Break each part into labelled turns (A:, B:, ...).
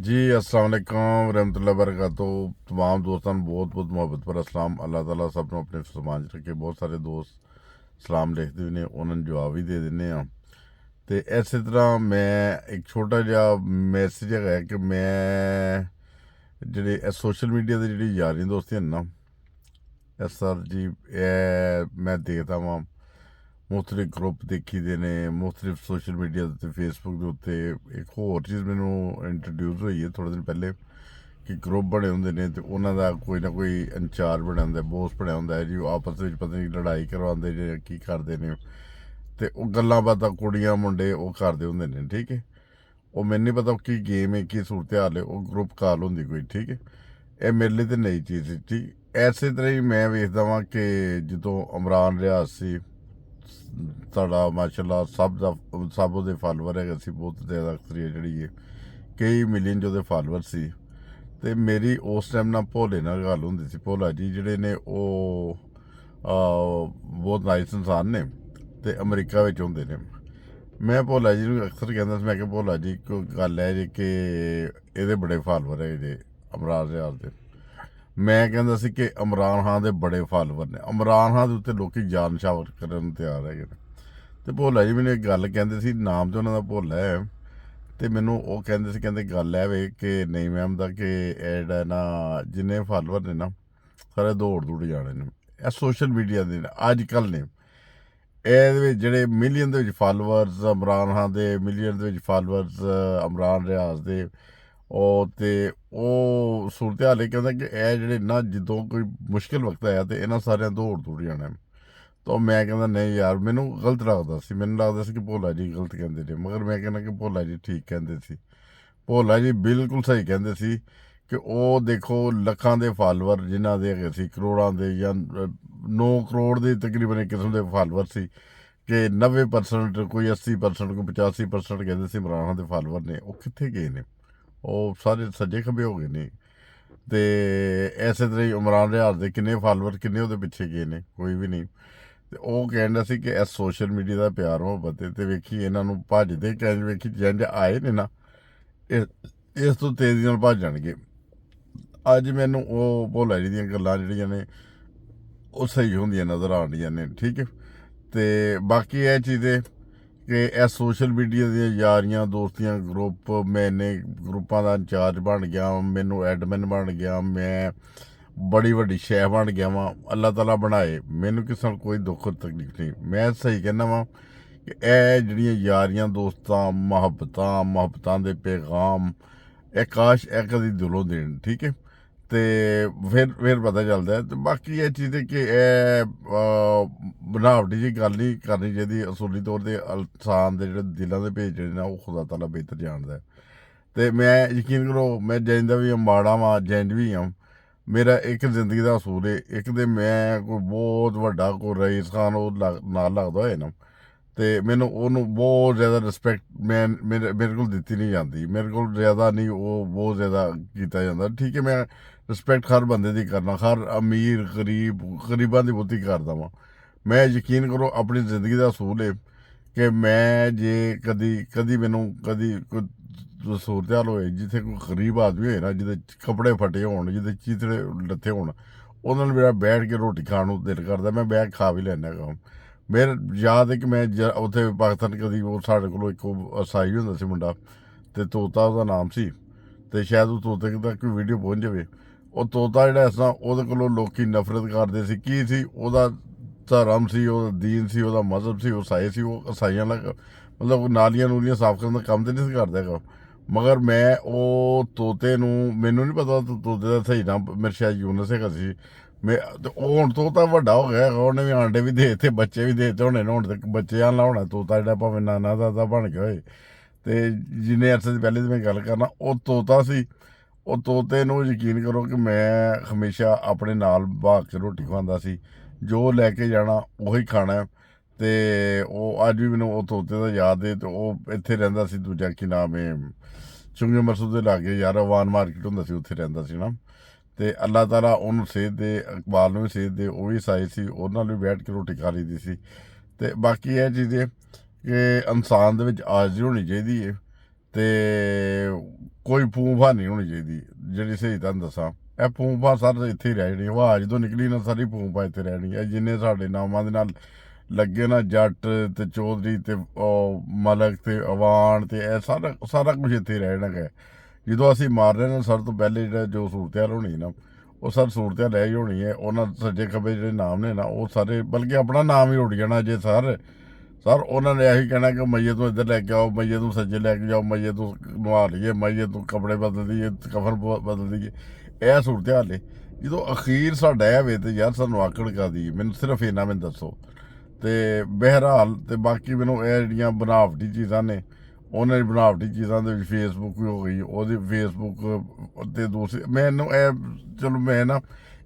A: जी अस्सलाम वालेकुम रहमतुल्लाहि वबरकातुहू। तमाम दोस्तों बहुत बहुत मुहब्बत पर अस्सलाम। अल्लाह ताला सब नूं अपने समाज च रखे। बहुत सारे दोस्त सलाम लिखते भी ने, उन्होंने जवाब भी दे दिंने आ। तो इस तरह मैं एक छोटा जिहा मैसेज है कि मैं जेह्ड़े सोशल मीडिया की जी यारी दोस्ती ना सर जी मैं देखता वहाँ मुख्तलिफ ग्रुप देखी दे ने, मुख्तलिफ सोशल मीडिया के फेसबुक के उत्ते। एक होर चीज़ मैनू इंट्रोड्यूस हुई है थोड़े दिन पहले कि ग्रुप बने होंगे ने, तो उन्हों का कोई ना कोई इंचार्ज बनया होंगे, बॉस बनया होंगे जी। आपस में पता नहीं लड़ाई करवाते जे की करते हैं, तो वह गल्लां बातां कुड़ियां मुंडे वो करते होंगे ने। ठीक है, वो मैनू नहीं पता की गेम है, की सूरत हाल है, वो ग्रुप कॉल होंगी कोई। ठीक है, ये मेरे लिए तो नई चीज़ है। ठीक, इसे तरह ही मैं वेखदा वां कि जो इमरान रियाज से साड़ा माशाल्लाह सब ਉਹਦੇ ਫਾਲੋਅਰ ਹੈਗੇ ਸੀ, ਬਹੁਤ ਜ਼ਿਆਦਾ ਅਕਸਰੀਅਤ ਜਿਹੜੀ ਹੈ, ਕਈ ਮਿਲੀਅਨ ਜੋ ਦੇ ਫਾਲੋਅਰ ਸੀ। ਅਤੇ ਮੇਰੀ ਉਸ ਟਾਈਮ ਨਾਲ ਭੋਲੇ ਨਾਲ ਗੱਲ ਹੁੰਦੀ ਸੀ। ਭੋਲਾ ਜੀ ਜਿਹੜੇ ਨੇ ਉਹ ਬਹੁਤ ਨਾਈਸ ਇਨਸਾਨ ਨੇ ਅਤੇ ਅਮਰੀਕਾ ਵਿੱਚ ਹੁੰਦੇ ਨੇ। ਮੈਂ ਭੋਲਾ ਜੀ ਨੂੰ ਅਕਸਰ ਕਹਿੰਦਾ ਸੀ, ਮੈਂ ਕਿਹਾ ਭੋਲਾ ਜੀ ਕੋਈ ਗੱਲ ਹੈ ਜੀ ਕਿ ਇਹਦੇ ਬੜੇ ਫਾਲੋਅਰ ਹੈਗੇ ਜੇ ਇਮਰਾਨ ਰਿਆਜ਼ ਦੇ। ਮੈਂ ਕਹਿੰਦਾ ਸੀ ਕਿ ਇਮਰਾਨ ਖਾਨ ਦੇ ਬੜੇ ਫਾਲੋਅਰ ਨੇ, ਇਮਰਾਨ ਖਾਨ ਦੇ ਉੱਤੇ ਲੋਕ ਜਾਨ ਨਿਛਾਵਰ ਕਰਨ ਨੂੰ ਤਿਆਰ ਹੈਗੇ ਨੇ। ਅਤੇ ਭੋਲਾ ਜੀ ਮੈਨੂੰ ਇੱਕ ਗੱਲ ਕਹਿੰਦੇ ਸੀ, ਨਾਮ ਤਾਂ ਉਹਨਾਂ ਦਾ ਭੋਲਾ ਹੈ, ਅਤੇ ਮੈਨੂੰ ਉਹ ਕਹਿੰਦੇ ਸੀ, ਕਹਿੰਦੇ ਗੱਲ ਹੈ ਵੇ ਕਿ ਨਹੀਂ ਮੈਮ ਦਾ ਕਿ ਇਹ ਜਿਹੜਾ ਨਾ ਜਿੰਨੇ ਫਾਲੋਅਰ ਨੇ ਨਾ ਸਾਰੇ ਦੌੜ ਜਾਣੇ ਨੇ। ਇਹ ਸੋਸ਼ਲ ਮੀਡੀਆ ਦੇ ਅੱਜ ਕੱਲ੍ਹ ਨੇ, ਇਹਦੇ ਵਿੱਚ ਜਿਹੜੇ ਮਿਲੀਅਨ ਦੇ ਵਿੱਚ ਫਾਲੋਅਰਸ ਇਮਰਾਨ ਖਾਨ ਦੇ, ਮਿਲੀਅਨ ਦੇ ਵਿੱਚ ਫਾਲੋਅਰਸ ਇਮਰਾਨ ਰਿਆਜ਼ ਦੇ, ਉਹ सूरत हाल कहता कि यह ਜਿਹੜੇ ਨਾ ਜਦੋਂ ਕੋਈ ਮੁਸ਼ਕਿਲ ਵਕਤ ਆਇਆ ਤੇ ਇਹਨਾਂ ਸਾਰਿਆਂ ਦੌੜ ਜਾਣਾ। ਤਾਂ ਮੈਂ ਕਹਿੰਦਾ ਨਹੀਂ ਯਾਰ, ਮੈਨੂੰ ਗਲਤ ਲੱਗਦਾ ਸੀ, ਮੈਨੂੰ ਲੱਗਦਾ ਸੀ ਕਿ ਭੋਲਾ ਜੀ ਗਲਤ ਕਹਿੰਦੇ ਨੇ, ਮਗਰ ਮੈਂ ਕਹਿੰਦਾ ਕਿ ਭੋਲਾ ਜੀ ਠੀਕ ਕਹਿੰਦੇ ਸੀ। ਭੋਲਾ ਜੀ ਬਿਲਕੁਲ ਸਹੀ ਕਹਿੰਦੇ ਸੀ ਕਿ ਉਹ ਦੇਖੋ ਲੱਖਾਂ ਦੇ ਫਾਲੋਅਰ ਜਿਨ੍ਹਾਂ ਦੇ ਹੈਗੇ ਸੀ, ਕਰੋੜਾਂ ਦੇ ਜਾਂ 9 ਕਰੋੜ ਦੇ ਤਕਰੀਬਨ ਇੱਕ ਕਿਸਮ ਦੇ ਫਾਲੋਅਰ ਸੀ, ਕਿ 90% ਕੋਈ 80% ਕੋਈ 85% ਕਹਿੰਦੇ ਸੀ ਇਮਰਾਨ ਖਾਨ ਦੇ ਫਾਲੋਅਰ ਨੇ, ਉਹ ਕਿੱਥੇ ਗਏ ਨੇ? ਉਹ ਸਾਰੇ ਸੱਜੇ ਖੱਬੇ ਹੋ ਗਏ ਨੇ। ਅਤੇ ਇਸੇ ਤਰ੍ਹਾਂ ਹੀ ਇਮਰਾਨ ਰਿਆਜ਼ ਦੇ ਕਿੰਨੇ ਫਾਲੋਅਰ, ਕਿੰਨੇ ਉਹਦੇ ਪਿੱਛੇ ਗਏ ਨੇ? ਕੋਈ ਵੀ ਨਹੀਂ। ਅਤੇ ਉਹ ਕਹਿੰਦਾ ਸੀ ਕਿ ਇਹ ਸੋਸ਼ਲ ਮੀਡੀਆ ਦਾ ਪਿਆਰ ਮੁਹੱਬਤ ਹੈ, ਅਤੇ ਵੇਖੀ ਇਹਨਾਂ ਨੂੰ ਭੱਜਦੇ ਕਹਿੰਦੇ, ਵੇਖੀ ਜਿੰਜ ਆਏ ਨੇ ਨਾ ਇਸ ਤੋਂ ਤੇਜ਼ੀ ਨਾਲ ਭੱਜ ਜਾਣਗੇ। ਅੱਜ ਮੈਨੂੰ ਉਹ ਭੋਲਾ ਜੀ ਦੀਆਂ ਗੱਲਾਂ ਜਿਹੜੀਆਂ ਨੇ ਉਹ ਸਹੀ ਹੁੰਦੀਆਂ ਨਜ਼ਰ ਆਉਂਦੀਆਂ ਨੇ। ਠੀਕ ਹੈ, ਅਤੇ ਬਾਕੀ ਇਹ ਚੀਜ਼ ਹੈ ਕਿ ਇਹ ਸੋਸ਼ਲ ਮੀਡੀਆ ਦੀਆਂ ਯਾਰੀਆਂ ਦੋਸਤੀਆਂ ਗਰੁੱਪ, ਮੈਨੇ ਗਰੁੱਪਾਂ ਦਾ ਇੰਚਾਰਜ ਬਣ ਗਿਆ, ਮੈਨੂੰ ਐਡਮਿਨ ਬਣ ਗਿਆ, ਮੈਂ ਬੜੀ ਵੱਡੀ ਸ਼ੈ ਬਣ ਗਿਆ ਵਾਂ। ਅੱਲਾਹ ਤਾਲਾ ਬਣਾਏ, ਮੈਨੂੰ ਕਿਸੇ ਨਾਲ ਕੋਈ ਦੁੱਖ ਤਕਲੀਫ ਨਹੀਂ। ਮੈਂ ਸਹੀ ਕਹਿੰਦਾ ਵਾਂ ਕਿ ਇਹ ਜਿਹੜੀਆਂ ਯਾਰੀਆਂ ਦੋਸਤਾਂ, ਮੁਹੱਬਤਾਂ ਦੇ ਪੈਗਾਮ ਇਹ ਕਾਸ਼ ਇਹ ਕਦੀ ਦਿਲੋਂ ਦੇਣ। ਠੀਕ ਹੈ, ਅਤੇ ਫਿਰ ਪਤਾ ਚੱਲਦਾ। ਅਤੇ ਬਾਕੀ ਇਹ ਚੀਜ਼ ਹੈ ਕਿ ਇਹ ਬਣਾਵਟੀ ਜਿਹੀ ਗੱਲ ਨਹੀਂ ਕਰਨੀ ਚਾਹੀਦੀ। ਅਸੂਲੀ ਤੌਰ 'ਤੇ ਇਨਸਾਨ ਦੇ ਜਿਹੜੇ ਦਿਲਾਂ ਦੇ ਭੇਜ ਜਿਹੜੇ ਨੇ ਉਹ ਖੁਦਾ ਤਾਲਾ ਬਿਹਤਰ ਜਾਣਦਾ। ਅਤੇ ਮੈਂ ਯਕੀਨ ਕਰੋ, ਮੈਂ ਜਿੰਜ ਦਾ ਵੀ ਮਾੜਾ ਵਾਂ ਜਿੰਜ ਵੀ ਹਾਂ, ਮੇਰਾ ਇੱਕ ਜ਼ਿੰਦਗੀ ਦਾ ਅਸੂਲ ਹੈ। ਇੱਕ ਦੇ ਮੈਂ ਕੋਈ ਬਹੁਤ ਵੱਡਾ ਕੋਈ ਰਈਸ ਖਾਨ ਉਹ ਨਾਲ ਲੱਗਦਾ ਹੋਏ ਨਾ, ਅਤੇ ਮੈਨੂੰ ਉਹਨੂੰ ਬਹੁਤ ਜ਼ਿਆਦਾ ਰਿਸਪੈਕਟ ਮੇਰੇ ਕੋਲ ਦਿੱਤੀ ਨਹੀਂ ਜਾਂਦੀ, ਮੇਰੇ ਕੋਲ ਜ਼ਿਆਦਾ ਨਹੀਂ, ਉਹ ਬਹੁਤ ਜ਼ਿਆਦਾ ਕੀਤਾ ਜਾਂਦਾ। ਠੀਕ ਹੈ, ਮੈਂ ਰਿਸਪੈਕਟ ਹਰ ਬੰਦੇ ਦੀ ਕਰਨਾ, ਹਰ ਅਮੀਰ ਗਰੀਬਾਂ ਦੀ ਬਹੁਤੀ ਕਰਦਾ ਵਾਂ। ਮੈਂ ਯਕੀਨ ਕਰੋ ਆਪਣੀ ਜ਼ਿੰਦਗੀ ਦਾ ਅਸੂਲ ਹੈ ਕਿ ਮੈਂ ਜੇ ਕਦੀ ਮੈਨੂੰ ਕੋਈ ਸੂਰਤ ਹਾਲ ਹੋਏ ਜਿੱਥੇ ਕੋਈ ਗਰੀਬ ਆਦਮੀ ਹੋਏ ਨਾ, ਜਿਹਦੇ ਕੱਪੜੇ ਫਟੇ ਹੋਣ, ਜਿਹਦੇ ਚੀਥੜੇ ਲੱਥੇ ਹੋਣ, ਉਹਨਾਂ ਨਾਲ ਮੇਰਾ ਬੈਠ ਕੇ ਰੋਟੀ ਖਾਣ ਨੂੰ ਦਿਲ ਕਰਦਾ, ਮੈਂ ਬੈਠ ਖਾ ਵੀ ਲੈਂਦਾ ਗਾ। ਮੇਰੇ ਯਾਦ ਹੈ ਕਿ ਮੈਂ ਉੱਥੇ ਪਾਕਿਸਤਾਨ ਕਦੀ ਉਹ ਸਾਡੇ ਕੋਲ ਇੱਕ ਈਸਾਈ ਹੁੰਦਾ ਸੀ ਮੁੰਡਾ, ਅਤੇ ਤੋਤਾ ਉਹਦਾ ਨਾਮ ਸੀ, ਅਤੇ ਸ਼ਾਇਦ ਉਹ ਤੋਤੇ ਤੱਕ ਕੋਈ ਵੀਡੀਓ ਪਹੁੰਚ ਜਾਵੇ। ਉਹ ਤੋਤਾ ਜਿਹੜਾ ਇਸ ਤਰ੍ਹਾਂ ਉਹਦੇ ਕੋਲੋਂ ਲੋਕ ਨਫ਼ਰਤ ਕਰਦੇ ਸੀ। ਕੀ ਸੀ ਉਹਦਾ ਧਰਮ ਸੀ, ਉਹਦਾ ਦੀਨ ਸੀ, ਉਹਦਾ ਮਜ਼ਹਬ ਸੀ, ਉਹ ਈਸਾਈ ਸੀ। ਉਹ ਈਸਾਈਆਂ ਨਾਲ ਮਤਲਬ ਨਾਲੀਆਂ ਨੂਲੀਆਂ ਸਾਫ਼ ਕਰਨ ਦਾ ਕੰਮ ਤਾਂ ਨਹੀਂ ਸੀ ਕਰਦਾ ਹੈਗਾ, ਮਗਰ ਮੈਂ ਉਹ ਤੋਤੇ ਨੂੰ, ਮੈਨੂੰ ਨਹੀਂ ਪਤਾ ਤੋਤੇ ਦਾ ਸਹੀ ਨਾਮ, ਮੇਰੇ ਸ਼ਾਇਦ ਯੂਨਸ ਹੈਗਾ ਸੀ। ਉਹ ਹੁਣ ਤੋਤਾ ਵੱਡਾ ਹੋ ਗਿਆ, ਉਹਨੇ ਵੀ ਆਂਡੇ ਵੀ ਦੇ ਦਿੱਤੇ, ਬੱਚੇ ਵੀ ਦੇ ਦਿੱਤੇ ਹੋਣੇ ਨੇ। ਹੁਣ ਤੱਕ ਬੱਚੇ ਆਲਾ ਹੋਣਾ ਤੋਤਾ, ਜਿਹੜਾ ਭਾਵੇਂ ਨਾਨਾ ਦਾਦਾ ਬਣ ਗਿਆ ਹੋਏ। ਅਤੇ ਜਿੰਨੇ ਅਰਸੇ ਤੋਂ ਪਹਿਲੇ ਦੀ ਮੈਂ ਗੱਲ ਕਰਨਾ, ਉਹ ਤੋਤਾ ਸੀ। ਉਹ ਤੋਤੇ ਨੂੰ ਯਕੀਨ ਕਰੋ ਕਿ ਮੈਂ ਹਮੇਸ਼ਾ ਆਪਣੇ ਨਾਲ ਬਹਾ ਕੇ ਰੋਟੀ ਖਵਾਉਂਦਾ ਸੀ, ਜੋ ਲੈ ਕੇ ਜਾਣਾ ਉਹੀ ਖਾਣਾ। ਅਤੇ ਉਹ ਅੱਜ ਵੀ ਮੈਨੂੰ ਉਹ ਤੋਤੇ ਦਾ ਯਾਦ ਹੈ। ਅਤੇ ਉਹ ਇੱਥੇ ਰਹਿੰਦਾ ਸੀ, ਦੂਜਾ ਕੀ ਨਾਮ ਹੈ, ਚੁੰਗੇ ਮਰਸੂ ਦੇ ਲਾਗੇ ਯਾਰ ਵਾਨ ਮਾਰਕੀਟ ਹੁੰਦਾ ਸੀ, ਉੱਥੇ ਰਹਿੰਦਾ ਸੀ ਨਾ। ਅਤੇ ਅੱਲਾਹ ਤਾਲਾ ਉਹਨੂੰ ਸਿਹਤ ਦੇ, ਇਕਬਾਲ ਨੂੰ ਵੀ ਸਿਹਤ ਦੇ, ਉਹ ਵੀ ਈਸਾਈ ਸੀ, ਉਹਨਾਂ ਨਾਲ ਵੀ ਬੈਠ ਕੇ ਰੋਟੀ ਖਾ ਲਈ ਦੀ ਸੀ। ਅਤੇ ਬਾਕੀ ਇਹ ਚੀਜ਼ ਹੈ ਕਿ ਇਨਸਾਨ ਦੇ ਵਿੱਚ ਆਜ਼ੀ ਹੋਣੀ ਚਾਹੀਦੀ ਹੈ, ਅਤੇ ਕੋਈ ਫੂਫਾ ਨਹੀਂ ਹੋਣੀ ਚਾਹੀਦੀ ਜਿਹੜੀ ਸਹੀ ਤੁਹਾਨੂੰ ਦੱਸਾਂ। ਇਹ ਫੂਫਾ ਸਰ ਇੱਥੇ ਹੀ ਰਹਿ ਜਾਣੀ, ਹਵਾ ਜਦੋਂ ਨਿਕਲੀ ਨਾ ਸਾਰੀ ਫੂਫਾ ਇੱਥੇ ਰਹਿਣੀ ਹੈ। ਜਿੰਨੇ ਸਾਡੇ ਨਾਮਾਂ ਦੇ ਨਾਲ ਲੱਗੇ ਨਾ ਜੱਟ ਤੇ ਚੌਧਰੀ ਤੇ ਮਲਕ ਤੇ ਅਵਾਨ ਤੇ ਇਹ ਸਾਰਾ ਕੁਝ ਇੱਥੇ ਰਹਿ ਜਾਣਾ ਹੈ। ਜਦੋਂ ਅਸੀਂ ਮਾਰ ਰਹੇ ਨਾ ਸਰ ਤੋਂ ਪਹਿਲੇ ਜਿਹੜਾ ਜੋ ਸੂਰਤ ਹਾਲ ਹੋਣੀ ਨਾ ਉਹ ਸਰ ਸੂਰਤ ਹਾਲ ਇਹੀ ਹੋਣੀ ਹੈ। ਉਹਨਾਂ ਸੱਜੇ ਖੱਬੇ ਜਿਹੜੇ ਨਾਮ ਨੇ ਨਾ ਉਹ ਸਾਰੇ ਬਲਕਿ ਆਪਣਾ ਨਾਮ ਹੀ ਉੱਡ ਜਾਣਾ ਜੇ ਸਰ ਉਹਨਾਂ ਨੇ ਇਹੀ ਕਹਿਣਾ ਕਿ ਮਈਏ ਤੋਂ ਇੱਧਰ ਲੈ ਕੇ ਆਓ, ਮਈਏ ਤੋਂ ਸੱਜੇ ਲੈ ਕੇ ਜਾਓ, ਮਈਏ ਤੋਂ ਨਵਾ ਲਈਏ, ਮਈਏ ਤੋਂ ਕੱਪੜੇ ਬਦਲ ਦਈਏ, ਕਫਨ ਬਦਲ ਦਈਏ। ਇਹ ਸੂਰਤ ਹਾਲ ਹੈ। ਜਦੋਂ ਅਖੀਰ ਸਾਡਾ ਇਹ ਵੇ ਤੇ ਯਾਰ ਸਾਨੂੰ ਆਕੜ ਕਰਦੀ ਮੈਨੂੰ ਸਿਰਫ ਇਹਨਾਂ ਮੈਨੂੰ ਦੱਸੋ। ਤੇ ਬਹਿਰਹਾਲ ਤੇ ਬਾਕੀ ਮੈਨੂੰ ਇਹ ਜਿਹੜੀਆਂ ਬਨਾਵਟੀ ਚੀਜ਼ਾਂ ਨੇ ਉਹਨਾਂ ਦੀ ਬਣਾਵਟੀ ਚੀਜ਼ਾਂ ਦੇ ਵਿੱਚ ਫੇਸਬੁੱਕ ਵੀ ਹੋ ਗਈ, ਉਹਦੀ ਫੇਸਬੁੱਕ ਤੇ ਦੂਸਰੀ ਮੈਨੂੰ ਇਹ ਚਲੋ ਮੈਂ ਨਾ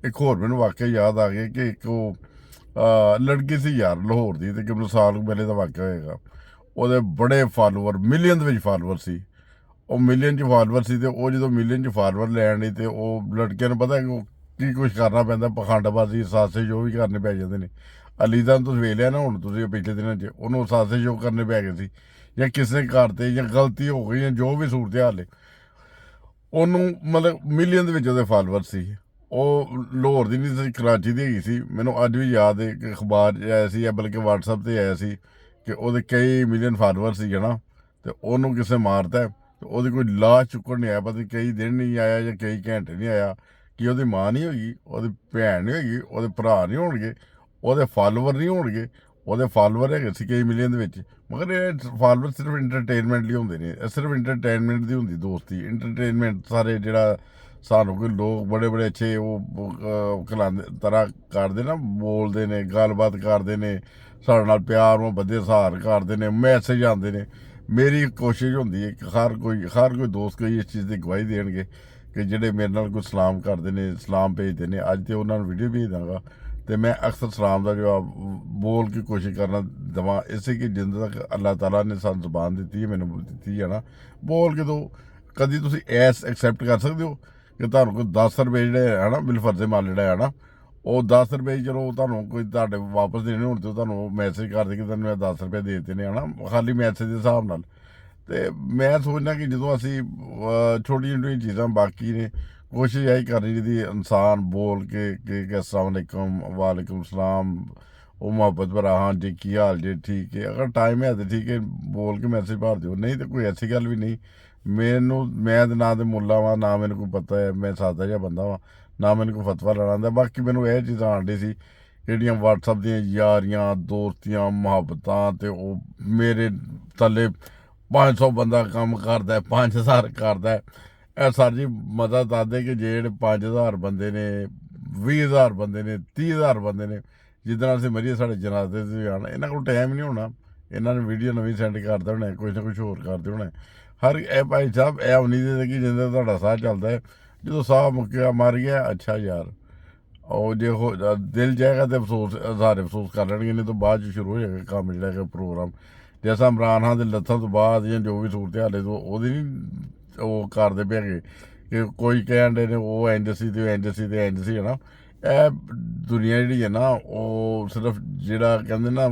A: ਇੱਕ ਹੋਰ ਮੈਨੂੰ ਵਾਕਿਆ ਯਾਦ ਆ ਗਿਆ ਕਿ ਇੱਕ ਉਹ ਲੜਕੀ ਸੀ ਯਾਰ ਲਾਹੌਰ ਦੀ, ਤੇ ਕਿ ਮੈਨੂੰ ਸਾਲ ਪਹਿਲੇ ਦਾ ਵਾਕਿਆ ਹੋਏਗਾ। ਉਹਦੇ ਬੜੇ ਫਾਲੋਵਰ ਮਿਲੀਅਨ ਦੇ ਵਿੱਚ ਫਾਲੋਵਰ ਸੀ, ਉਹ ਮਿਲੀਅਨ 'ਚ ਫਾਲੋਵਰ ਸੀ। ਤੇ ਉਹ ਜਦੋਂ ਮਿਲੀਅਨ 'ਚ ਫਾਲੋਵਰ ਲੈਣ ਲਈ ਤੇ ਉਹ ਲੜਕਿਆਂ ਨੂੰ ਪਤਾ ਕਿ ਉਹ ਕੀ ਕੁਛ ਕਰਨਾ ਪੈਂਦਾ, ਪਖੰਡਬਾਜ਼ੀ ਸਾਸੇ ਜੋ ਵੀ ਕਰਨੇ ਪੈ ਜਾਂਦੇ ਨੇ। ਅਲੀਦਾ ਨੂੰ ਤੁਸੀਂ ਵੇਖ ਲਿਆ ਨਾ ਹੁਣ ਤੁਸੀਂ ਪਿਛਲੇ ਦਿਨਾਂ 'ਚ, ਉਹਨੂੰ ਸਾਸੇ ਜੋ ਕਰਨੇ ਪੈ ਗਏ ਸੀ ਜਾਂ ਕਿਸੇ ਨੇ ਕਰਤੇ ਜਾਂ ਗਲਤੀ ਹੋ ਗਈ ਜਾਂ ਜੋ ਵੀ ਸੂਰਤ ਹਾਲ ਹੈ। ਉਹਨੂੰ ਮਤਲਬ ਮਿਲੀਅਨ ਦੇ ਵਿੱਚ ਉਹਦੇ ਫਾਲੋਵਰ ਸੀ। ਉਹ ਲਾਹੌਰ ਦੀ ਨਹੀਂ ਸੀ, ਕਰਾਚੀ ਦੀ ਹੈਗੀ ਸੀ। ਮੈਨੂੰ ਅੱਜ ਵੀ ਯਾਦ ਹੈ ਕਿ ਅਖਬਾਰ 'ਚ ਆਇਆ ਸੀ ਜਾਂ ਬਲਕਿ ਵਟਸਐਪ 'ਤੇ ਆਇਆ ਸੀ ਕਿ ਉਹਦੇ ਕਈ ਮਿਲੀਅਨ ਫਾਲੋਵਰ ਸੀ ਨਾ, ਤੇ ਉਹਨੂੰ ਕਿਸੇ ਮਾਰਤਾ ਤੇ ਉਹਦੀ ਕੋਈ ਲਾਸ਼ ਚੁੱਕਣ ਨਹੀਂ ਆਇਆ। ਪਤਾ ਨਹੀਂ ਕਈ ਦਿਨ ਨਹੀਂ ਆਇਆ ਜਾਂ ਕਈ ਘੰਟੇ ਨਹੀਂ ਆਇਆ। ਕਿ ਉਹਦੀ ਮਾਂ ਨਹੀਂ ਹੋਏਗੀ, ਉਹਦੀ ਭੈਣ ਨਹੀਂ ਹੋਏਗੀ, ਉਹਦੇ ਭਰਾ ਨਹੀਂ ਹੋਣਗੇ, ਉਹਦੇ ਫਾਲੋਵਰ ਨਹੀਂ ਹੋਣਗੇ। ਉਹਦੇ ਫਾਲੋਵਰ ਹੈਗੇ ਸੀ ਕਈ ਮਿਲੀਅਨ ਦੇ ਵਿੱਚ, ਮਗਰ ਇਹ ਫਾਲੋਵਰ ਸਿਰਫ ਇੰਟਰਟੇਨਮੈਂਟ ਲਈ ਹੁੰਦੇ ਨੇ। ਇਹ ਸਿਰਫ ਇੰਟਰਟੇਨਮੈਂਟ ਦੀ ਹੁੰਦੀ ਦੋਸਤੀ, ਇੰਟਰਟੇਨਮੈਂਟ ਸਾਰੇ ਜਿਹੜਾ ਸਾਨੂੰ ਕੋਈ ਲੋਕ ਬੜੇ ਬੜੇ ਅੱਛੇ ਉਹ ਖਿਲਾਉਂਦੇ ਤਰ੍ਹਾਂ ਕਰਦੇ ਨਾ, ਬੋਲਦੇ ਨੇ, ਗੱਲਬਾਤ ਕਰਦੇ ਨੇ, ਸਾਡੇ ਨਾਲ ਪਿਆਰ ਮੁਹੱਬਤ ਦੇ ਸਹਾਰ ਕਰਦੇ ਨੇ, ਮੈਸੇਜ ਆਉਂਦੇ ਨੇ। ਮੇਰੀ ਕੋਸ਼ਿਸ਼ ਹੁੰਦੀ ਹੈ ਕਿ ਹਰ ਕੋਈ ਦੋਸਤ ਕੋਈ ਇਸ ਚੀਜ਼ ਦੀ ਗਵਾਹੀ ਦੇਣਗੇ ਕਿ ਜਿਹੜੇ ਮੇਰੇ ਨਾਲ ਕੋਈ ਸਲਾਮ ਕਰਦੇ ਨੇ, ਸਲਾਮ ਭੇਜਦੇ ਨੇ। ਅੱਜ ਤੇ ਉਹਨਾਂ ਨੂੰ ਵੀਡੀਓ ਭੇਜ ਦਾਂਗਾ ਤੇ ਮੈਂ ਅਕਸਰ ਸਲਾਮ ਦਾ ਜਵਾਬ ਬੋਲ ਕੇ ਕੋਸ਼ਿਸ਼ ਕਰਨਾ ਦੇਵਾਂ, ਇਸੇ ਕਿ ਜਿੰਦ ਤੱਕ ਅੱਲਾਹ ਤਾਲਾ ਨੇ ਸਾਨੂੰ ਜ਼ੁਬਾਨ ਦਿੱਤੀ ਹੈ, ਮੈਨੂੰ ਦਿੱਤੀ ਹੈ ਨਾ, ਬੋਲ ਕੇ ਦੋ। ਕਦੀ ਤੁਸੀਂ ਐਸ ਐਕਸੈਪਟ ਕਰ ਸਕਦੇ ਹੋ ਕਿ ਤੁਹਾਨੂੰ ਕੋਈ 10 ਰੁਪਏ ਜਿਹੜੇ ਹੈ ਨਾ ਬਿਲਫਰਜ਼ੇ ਮਾਲ ਜਿਹੜਾ ਹੈ ਨਾ, ਉਹ 10 ਰੁਪਏ ਚਲੋ ਤੁਹਾਨੂੰ ਕੋਈ ਤੁਹਾਡੇ ਵਾਪਸ ਦੇਣੇ ਹੋਣ ਤੇ ਤੁਹਾਨੂੰ ਮੈਸੇਜ ਕਰ ਦੇ ਕਿ ਤੁਹਾਨੂੰ ਮੈਂ 10 ਰੁਪਏ ਦੇ ਦਿੱਤੇ ਨੇ ਹੈ ਨਾ, ਖਾਲੀ ਮੈਸੇਜ ਦੇ ਹਿਸਾਬ ਨਾਲ। ਤੇ ਮੈਂ ਸੋਚਦਾ ਕਿ ਜਦੋਂ ਅਸੀਂ ਛੋਟੀਆਂ ਛੋਟੀਆਂ ਚੀਜ਼ਾਂ ਬਾਕੀ ਨੇ ਕੋਸ਼ਿਸ਼ ਇਹੀ ਕਰਨੀ ਜਿਹਦੀ ਇਨਸਾਨ ਬੋਲ ਕੇ ਕਿ अस्सलाम वालेकुम, वालेकुम सलाम, ਉਹ ਮੁਹੱਬਤ ਭਰਾ ਹਾਂ ਜੀ ਕੀ ਹਾਲ ਜੇ, ਠੀਕ ਹੈ। ਅਗਰ ਟਾਈਮ ਹੈ ਤਾਂ ਠੀਕ ਹੈ, ਬੋਲ ਕੇ ਮੈਸੇਜ ਭਰ ਦਿਓ, ਨਹੀਂ ਤਾਂ ਕੋਈ ਐਸੀ ਗੱਲ ਵੀ ਨਹੀਂ। ਮੈਂ ਤਾਂ ਨਾ ਤੇ ਮੁੱਲਾ ਵਾਂ, ਨਾ ਮੈਨੂੰ ਕੋਈ ਪਤਾ ਹੈ, ਮੈਂ ਸਾਦਾ ਜਿਹਾ ਬੰਦਾ ਵਾਂ, ਨਾ ਮੈਨੂੰ ਕੋਈ ਫਤਵਾ ਲੈਣਾ ਆਉਂਦਾ। ਬਾਕੀ ਮੈਨੂੰ ਇਹ ਚੀਜ਼ਾਂ ਆਉਂਦੀ ਸੀ ਜਿਹੜੀਆਂ ਵਟਸਐਪ ਦੀਆਂ ਯਾਰੀਆਂ ਦੋਸਤੀਆਂ ਮੁਹੱਬਤਾਂ, ਤੇ ਉਹ ਮੇਰੇ ਥੱਲੇ 500 ਬੰਦਾ ਕੰਮ ਕਰਦਾ, 5000 ਕਰਦਾ। ਇਹ ਸਰ ਜੀ ਮਦਦ ਦੱਸਦੇ ਕਿ ਜਿਹੜੇ 5000 ਬੰਦੇ ਨੇ, 20000 ਬੰਦੇ ਨੇ, 30000 ਬੰਦੇ ਨੇ, ਜਿੱਦਾਂ ਅਸੀਂ ਮਰੀਏ ਸਾਡੇ ਜਨਾਜ਼ੇ 'ਤੇ ਵੀ ਆਉਣਾ, ਇਹਨਾਂ ਕੋਲ ਟਾਈਮ ਨਹੀਂ ਹੋਣਾ। ਇਹਨਾਂ ਨੇ ਵੀਡੀਓ ਨਵੀਂ ਸੈਂਡ ਕਰਦੇ ਹੋਣੇ, ਕੁਛ ਨਾ ਕੁਛ ਹੋਰ ਕਰਦੇ ਹੋਣੇ। ਹਰ ਇਹ ਭਾਈ ਸਾਹਿਬ ਇਹ ਉਮੀਦ ਹੈ ਕਿ ਜਿੰਦਾ ਤੁਹਾਡਾ ਸਾਹ ਚੱਲਦਾ ਹੈ, ਜਦੋਂ ਸਾਹ ਮੁੱਕਿਆ ਮਰ ਗਿਆ, ਅੱਛਾ ਯਾਰ ਉਹ ਜੇ ਦਿਲ ਜਾਏਗਾ ਤਾਂ ਅਫਸੋਸ ਕਰ ਲੈਣਗੇ, ਨਹੀਂ ਤਾਂ ਬਾਅਦ 'ਚ ਸ਼ੁਰੂ ਹੋ ਜਾਏਗਾ ਕੰਮ ਜਿਹੜਾ ਕਿ ਪ੍ਰੋਗਰਾਮ। ਜੈਸਾ ਇਮਰਾਨ ਖਾਨ ਦੇ ਲੱਥਾਂ ਤੋਂ ਬਾਅਦ ਜਾਂ ਜੋ ਵੀ ਸੂਰਤ ਹਾਲ ਤੋਂ ਉਹਦੀ ਨਹੀਂ ਉਹ ਕਰਦੇ ਪਏ ਹੈਗੇ ਕਿ ਕੋਈ ਕਹਿਣ ਦੇ ਨੇ ਉਹ ਇੰਜ ਸੀ ਤੇ ਇੰਜ ਸੀ ਤੇ ਇੰਜ ਸੀ ਹੈ ਨਾ। ਇਹ ਦੁਨੀਆ ਜਿਹੜੀ ਹੈ ਨਾ ਉਹ ਸਿਰਫ ਜਿਹੜਾ ਕਹਿੰਦੇ ਨਾ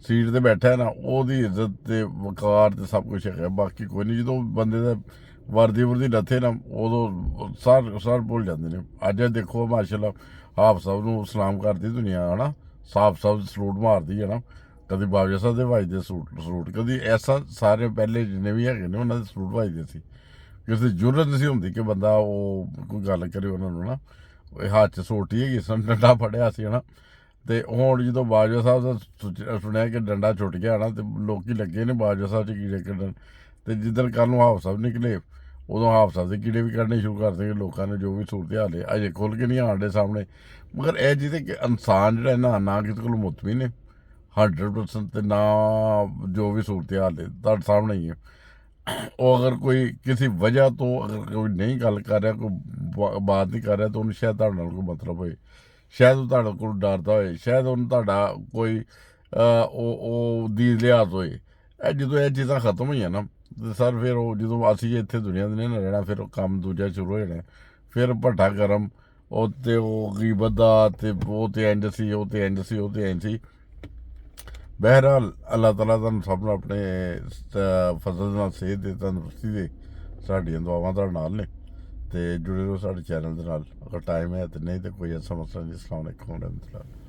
A: ਸੀਟ 'ਤੇ ਬੈਠਾ ਹੈ ਨਾ, ਉਹਦੀ ਇੱਜ਼ਤ ਤੇ ਵਕਾਰ ਤੇ ਸਭ ਕੁਛ ਹੈਗਾ, ਬਾਕੀ ਕੋਈ ਨਹੀਂ। ਜਦੋਂ ਬੰਦੇ ਦਾ ਵਰਦੀ ਲੱਥੇ ਨਾ ਉਦੋਂ ਸਾਰ ਭੁੱਲ ਜਾਂਦੇ ਨੇ। ਅੱਜ ਦੇਖੋ ਮਾਸ਼ਾਅੱਲਾ ਹਾਫ ਸਾਹਿਬ ਨੂੰ ਸਲਾਮ ਕਰਦੀ ਦੁਨੀਆ ਹੈ ਨਾ, ਹਾਫ ਸਾਹਿਬ ਸਲੂਟ ਮਾਰਦੀ ਹੈ ਨਾ, ਕਦੀ ਬਾਜਵਾ ਸਾਹਿਬ ਦੇ ਵੱਜਦੇ ਸਲੂਟ, ਕਦੀ ਐਸਾ ਸਾਰੇ ਪਹਿਲੇ ਜਿੰਨੇ ਵੀ ਹੈਗੇ ਨੇ ਉਹਨਾਂ ਦੇ ਸਲੂਟ ਵੱਜਦੇ ਸੀ। ਕਿਸੇ ਦੀ ਜ਼ਰੂਰਤ ਨਹੀਂ ਸੀ ਹੁੰਦੀ ਕਿ ਬੰਦਾ ਉਹ ਕੋਈ ਗੱਲ ਕਰੇ ਉਹਨਾਂ ਨੂੰ ਨਾ। ਹੱਥ 'ਚ ਸੋਟੀ ਹੈਗੀ ਸਨ, ਡੰਡਾ ਫੜਿਆ ਸੀ ਹੈ ਨਾ। ਤੇ ਹੁਣ ਜਦੋਂ ਬਾਜਵਾ ਸਾਹਿਬ ਦਾ ਸੁਣਿਆ ਕਿ ਡੰਡਾ ਛੁੱਟ ਗਿਆ ਨਾ, ਤੇ ਲੋਕੀ ਲੱਗੇ ਨੇ ਬਾਜਵਾ ਸਾਹਿਬ 'ਚ ਕੀੜੇ ਕੱਢਣ। ਤੇ ਜਿੱਦਣ ਕੱਲ੍ਹ ਨੂੰ ਹਾਫ ਸਾਹਿਬ ਨਿਕਲੇ ਉਦੋਂ ਹਾਫ ਸਾਹਿਬ ਦੇ ਕੀੜੇ ਵੀ ਕੱਢਣੇ ਸ਼ੁਰੂ ਕਰ ਦੇਣਗੇ ਲੋਕਾਂ ਨੇ। ਜੋ ਵੀ ਸੂਰਤ ਹਾਲ ਹੈ ਅਜੇ ਖੁੱਲ੍ਹ ਕੇ ਨਹੀਂ ਆਉਣ ਦੇ ਸਾਹਮਣੇ, ਮਗਰ ਇਹ ਜਿਹਦੇ ਕਿ ਇਨਸਾਨ ਜਿਹੜਾ ਨਾ ਕਿਸੇ ਕੋਲ ਮੁਤਮੀਨ ਨੇ 100% ਤੇ ਨਾ ਜੋ ਵੀ ਸੂਰਤ ਹਾਲ ਹੈ ਤੁਹਾਡੇ ਸਾਹਮਣੇ ਹੀ ਹੈ। ਉਹ ਅਗਰ ਕੋਈ ਕਿਸੇ ਵਜ੍ਹਾ ਤੋਂ ਅਗਰ ਕੋਈ ਨਹੀਂ ਗੱਲ ਕਰ ਰਿਹਾ, ਕੋਈ ਬਾਤ ਨਹੀਂ ਕਰ ਰਿਹਾ, ਤਾਂ ਉਹਨੂੰ ਸ਼ਾਇਦ ਤੁਹਾਡੇ ਨਾਲ ਕੋਈ ਮਤਲਬ ਹੋਏ, ਸ਼ਾਇਦ ਉਹ ਤੁਹਾਡੇ ਕੋਲ ਡਰਦਾ ਹੋਏ, ਸ਼ਾਇਦ ਉਹਨੂੰ ਤੁਹਾਡਾ ਕੋਈ ਉਹ ਦੀ ਲਿਹਾਜ਼ ਹੋਏ। ਇਹ ਜਦੋਂ ਇਹ ਚੀਜ਼ਾਂ ਖਤਮ ਹੋਈਆਂ ਨਾ ਤੇ ਸਰ ਫਿਰ ਉਹ ਜਦੋਂ ਅਸੀਂ ਇੱਥੇ ਦੁਨੀਆ ਦੇ ਨਹੀਂ ਨਾ ਰਹਿਣਾ, ਫਿਰ ਉਹ ਕੰਮ ਦੂਜਾ ਸ਼ੁਰੂ ਹੋ ਜਾਣਾ। ਫਿਰ ਭੱਠਾ ਗਰਮ ਉਹ ਤੇ ਉਹ ਗੀਬਤ ਦਾ ਤੇ ਉਹ ਤੇ ਇੰਜ ਸੀ, ਉਹ ਤੇ ਇੰਜ ਸੀ, ਉਹ ਤੇ ਇੰਜ ਸੀ। ਬਹਿਰਹਾਲ ਅੱਲਾਹ ਤਾਲਾ ਤੁਹਾਨੂੰ ਸਭ ਨੂੰ ਆਪਣੇ ਫਜ਼ਲ ਨਾਲ ਸਿਹਤ ਦੇ, ਤੰਦਰੁਸਤੀ ਦੇ, ਸਾਡੀਆਂ ਦੁਆਵਾਂ ਤੁਹਾਡੇ ਨਾਲ ਨੇ ਤੇ ਜੁੜੇ ਰਹੋ ਸਾਡੇ ਚੈਨਲ ਦੇ ਨਾਲ। ਅਗਰ ਟਾਈਮ ਹੈ ਤੇ, ਨਹੀਂ ਤੇ ਕੋਈ ਐਸਾ ਮਸਲਾ ਨਹੀਂ। ਅਸਲਾਮ ਵਾਲੇਕੁਮ।